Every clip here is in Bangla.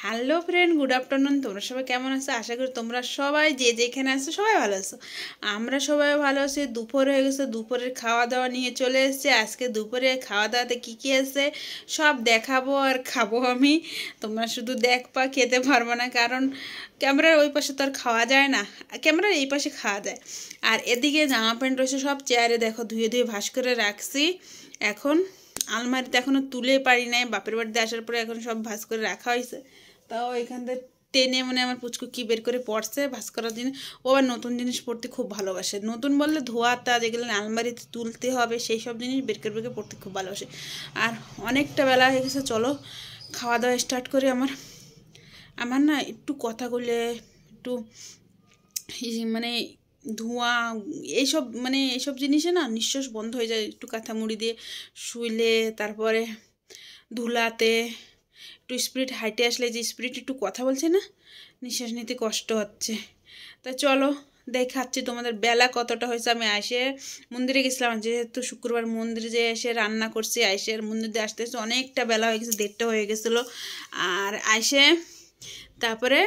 Hello friend, good afternoon. তোমরা সবাই কেমন আছো? আশা করি তোমরা সবাই যে যেখানে আছো সবাই ভালো আছো। আমরা সবাই ভালো আছি। দুপুর হয়ে গেছে, দুপুরের খাওয়া দাওয়া নিয়ে চলে এসেছি। আজকে দুপুরে খাওয়া দাওয়াতে কী কী আছে সব দেখাবো আর খাবো আমি। তোমরা শুধু দেখবা, খেতে পারবো না, কারণ ক্যামেরার ওই পাশে তো আর খাওয়া যায় না, ক্যামেরার এই পাশে খাওয়া যায়। আর এদিকে জামা প্যান্ট রয়েছে সব চেয়ারে, দেখো ধুয়ে ধুয়ে ভাঁজ করে রাখছি। এখন আলমারিতে এখনও তুলে পারি নাই, বাপের বাড়িতে আসার পরে এখন সব ভাঁজ করে রাখা হয়েছে। তাও এখান থেকে টেনে মানে আমার পুচকু কী বের করে পড়ছে ভাঁজ করার জিনিস। ও আবার নতুন জিনিস পড়তে খুব ভালোবাসে। নতুন বললে ধোয়াটা যেগুলো আলমারিতে তুলতে হবে সেই সব জিনিস বের করে পড়তে খুব ভালোবাসে। আর অনেকটা বেলা হয়ে গেছে, চলো খাওয়া দাওয়া স্টার্ট করি। আমার না একটু কথা বলে একটু মানে ধোঁয়া এইসব মানে এইসব জিনিসে না নিঃশ্বাস বন্ধ হয়ে যায়। একটু কাঁথা মুড়ি দিয়ে শুইলে, তারপরে ধুলাতে একটু স্পিড হাইটে আসলে যে স্পিড একটু কথা বলছে না, নিঃশ্বাস নিতে কষ্ট হচ্ছে। তা চলো দেখাচ্ছি তোমাদের বেলা কতটা হয়েছে। আমি আইসে মন্দিরে গেছিলাম, যেহেতু শুক্রবার মন্দিরে যে এসে রান্না করছি, আইসে মন্দির দিয়ে আসতে আসতে অনেকটা বেলা হয়ে গেছে, 1:30টা হয়ে গেছিলো। আর আইসে তারপরে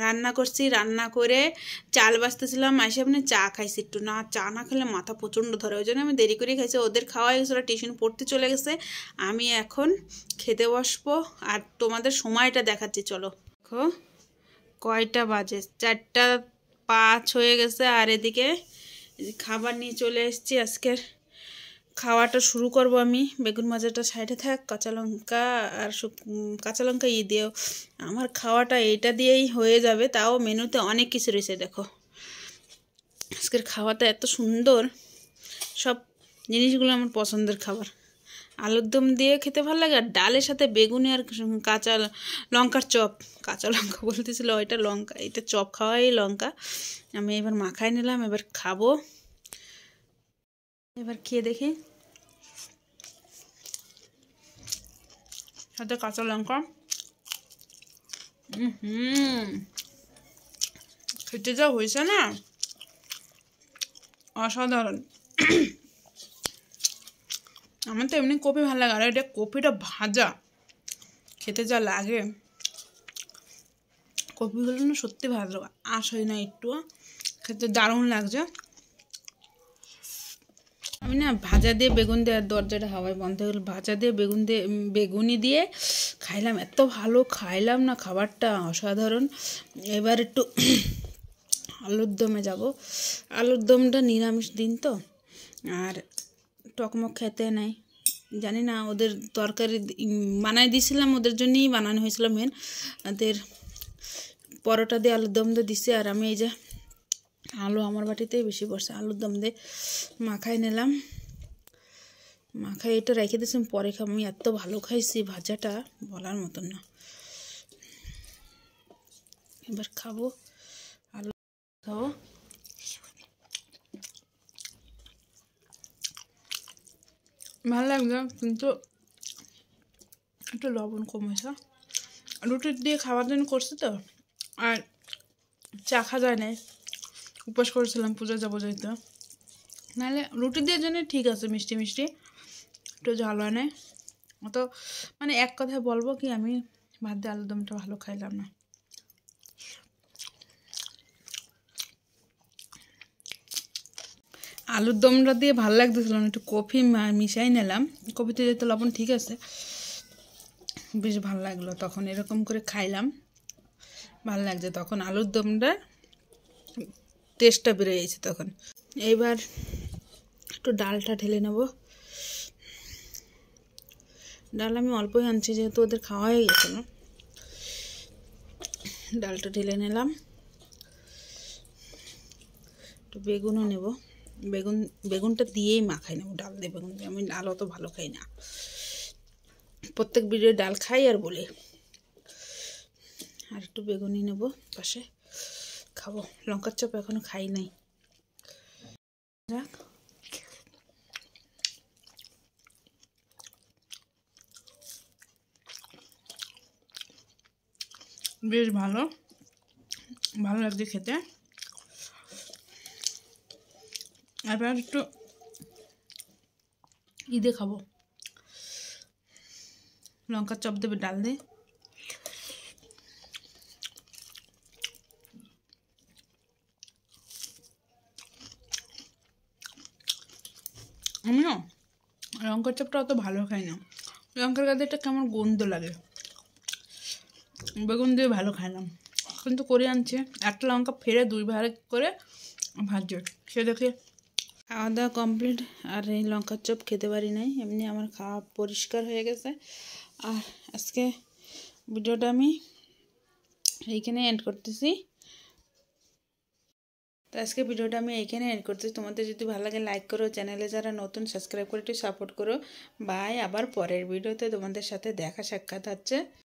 রান্না করছি, রান্না করে চাল বাছতেছিলাম, আইসে আপনি চা খাইছি। একটু না চা না খেলে মাথা প্রচণ্ড ধরে, ওই জন্য আমি দেরি করে খাইছি। ওদের খাওয়া হয়ে গেছে, ওরা টিউশন পড়তে চলে গেছে। আমি এখন খেতে বসবো আর তোমাদের সময়টা দেখাচ্ছি। চলো দেখো কয়টা বাজে, 4:05 হয়ে গেছে। আর এদিকে খাবার নিয়ে চলে এসেছি। আজকের খাওয়াটা শুরু করব আমি। বেগুন ভাজাটা সাইডে থাক, কাঁচা লঙ্কা আর কাঁচা লঙ্কা দিয়েও আমার খাওয়াটা এটা দিয়েই হয়ে যাবে। তাও মেনুতে অনেক কিছু রয়েছে, দেখো আজকের খাওয়াটা এত সুন্দর, সব জিনিসগুলো আমার পছন্দের খাবার। আলুর দম দিয়ে খেতে ভালো লাগে, আর ডালের সাথে বেগুনি আর কাঁচা লঙ্কার চপ। কাঁচা লঙ্কা বলতেছিল, ওইটা লঙ্কা, এটা চপ খাওয়াই লঙ্কা। আমি এবার মাখাই নিলাম, এবার খাবো। এবার খেয়ে দেখি, সাথে কাঁচা লঙ্কা। খেতে যা হয়েছে না, অসাধারণ। আমার তো এমনি কপি ভালো লাগে, আর এটা কপিটা ভাজা খেতে যা লাগে। কপিগুলো না সত্যি ভালো, আঁশ হয় না একটু, খেতে দারুণ লাগছে। আমি না ভাজা দিয়ে বেগুন দিয়ে, দরজাটা হাওয়ায় বন্ধ হয়ে গেল, ভাজা দিয়ে বেগুনি দিয়ে খাইলাম, এত ভালো খাইলাম না, খাবারটা অসাধারণ। এবার একটু আলুর দমে যাব। আলুর দমটা নিরামিষ দিন তো, আর টকমক খেতে নাই, জানি না। ওদের তরকারি বানাই দিয়েছিলাম, ওদের জন্যই বানানো হয়েছিল মেন। ওদের পরোটা দিয়ে আলুর দম দিয়ে দিছে, আর আমি এই যে আলু আমার বাটিতেই বেশি পড়ছে, আলুর দম দিয়ে মাখাই নিলাম। মাখাই এটা রেখে দিয়েছি, পরে খাবো। আমি এত ভালো খাইছি ভাজাটা, বলার মতন না। এবার খাবো, আলু খাবো। ভালো লাগবে, কিন্তু একটু লবণ কম হয়েছে। রুটি দিয়ে খাওয়ার জন্য করছি তো, আর চা খাওয়া যায় না, উপোস করেছিলাম, পুজো যাবো যেহেতু। নাহলে রুটি দিয়ে জন্য ঠিক আছে, মিষ্টি মিষ্টি একটু ঝাল হয় না অত। মানে এক কথায় বলবো কি, আমি ভাত দিয়ে আলুর দমটা ভালো খাইলাম না। আলুর দমটা দিয়ে ভালো লাগতেছিল না, একটু কফি মিশাই নিলাম। কফিতে যেতে লবণ ঠিক আছে, বেশ ভালো লাগলো। তখন এরকম করে খাইলাম, ভালো লাগছে। তখন আলুর দমটার টেস্টটা বেড়ে গেছে তখন। এইবার একটু ডালটা ঢেলে নেব। ডাল আমি অল্পই আনছি, যেহেতু ওদের খাওয়া হয়ে গেছিলো। ডালটা ঢেলে নিলাম। একটু বেগুনও নেব, বেগুনটা দিয়েই মাখাই নেব, ডাল দিয়ে বেগুন দিয়ে। আমি ডাল অত ভালো খাই না, প্রত্যেক ভিডিও ডাল খাই আর বলি। আর একটু বেগুনি নেব পাশে, খাবো। লঙ্কার চপ এখনো খাই নাই, যাক। বেশ ভালো লাগছে খেতে। এবার একটু ঈদে খাবো, লঙ্কার চপ দেবে ডাল দিয়ে। আমি না লঙ্কার চপটা অত ভালো খাই না, লঙ্কার গাদাটা কেমন গন্ধ লাগে, বেগুন দিয়ে ভালো খাই না। কিন্তু করে আনছে, একটা লঙ্কা ফেলে 2 ভাগ করে ভাজছে, সে দেখে খাওয়া দাওয়া কমপ্লিট। আর এই লঙ্কার চপ খেতে পারি নাই, এমনি আমার খাওয়া পরিষ্কার হয়ে গেছে। আর আজকে ভিডিওটা আমি এইখানে এন্ড করতেছি। তো আজকে ভিডিওটা আমি এইখানে এন্ড করতেছি। তোমাদের যদি ভালো লাগে লাইক করো, চ্যানেলে যারা নতুন সাবস্ক্রাইব করে একটু সাপোর্ট করো। বাই, আবার পরের ভিডিওতে তোমাদের সাথে দেখা সাক্ষাৎ হচ্ছে।